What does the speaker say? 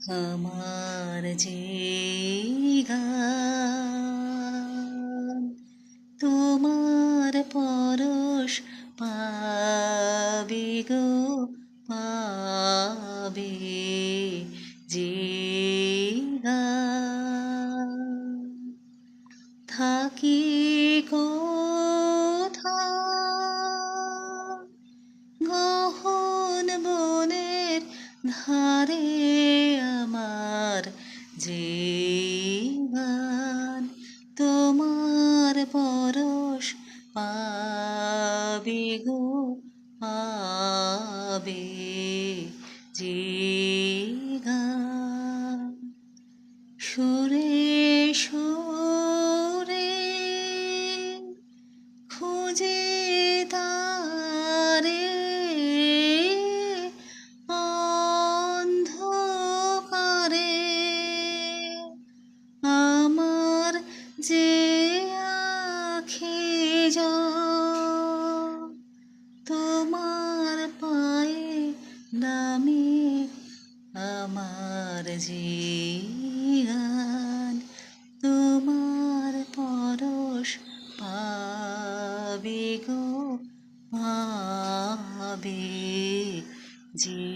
আমার যে গান তোমার পরশ পাবে গো, পাবে যে গান থাকি কোথাও গহন বনের ধারে, আমার জীবন তোমার পরশ পাবে গো, পাবে জীবন সুরে সুরে খুঁজে তারে অন্ধকারে আমার যে আঁখি জল তোমার পায়ে নামে, আমার জীবন তোমার পরশ পাবে গো, পাবে যে